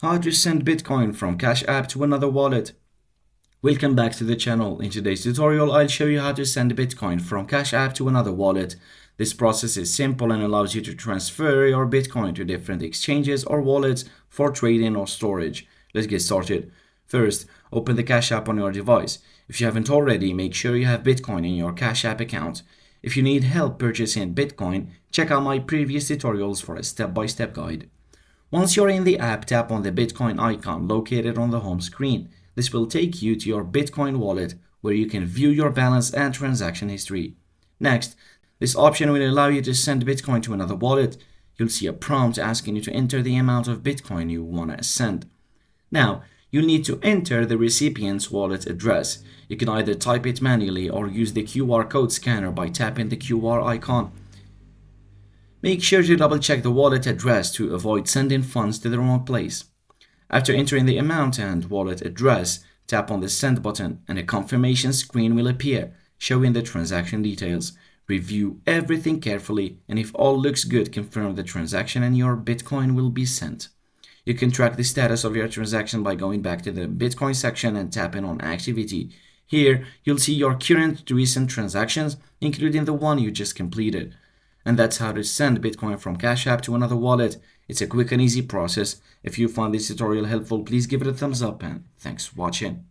How to send Bitcoin from Cash App to another wallet. Welcome back to the channel. In today's tutorial, I'll show you how to send Bitcoin from Cash App to another wallet. This process is simple and allows you to transfer your Bitcoin to different exchanges or wallets for trading or storage. Let's get started. First, open the Cash App on your device. If you haven't already, make sure you have Bitcoin in your Cash App account. If you need help purchasing Bitcoin, check out my previous tutorials for a step-by-step guide. Once you're in the app, tap on the Bitcoin icon located on the home screen. This will take you to your Bitcoin wallet where you can view your balance and transaction history. Next, this option will allow you to send Bitcoin to another wallet. You'll see a prompt asking you to enter the amount of Bitcoin you want to send. Now, you'll need to enter the recipient's wallet address. You can either type it manually or use the QR code scanner by tapping the QR icon. Make sure to double check the wallet address to avoid sending funds to the wrong place. After entering the amount and wallet address, tap on the send button and a confirmation screen will appear showing the transaction details. Review everything carefully, and if all looks good, confirm the transaction and your Bitcoin will be sent. You can track the status of your transaction by going back to the Bitcoin section and tapping on activity. Here, you'll see your current recent transactions, including the one you just completed. And that's how to send Bitcoin from Cash App to another wallet. It's a quick and easy process. If you found this tutorial helpful, please give it a thumbs up and thanks for watching.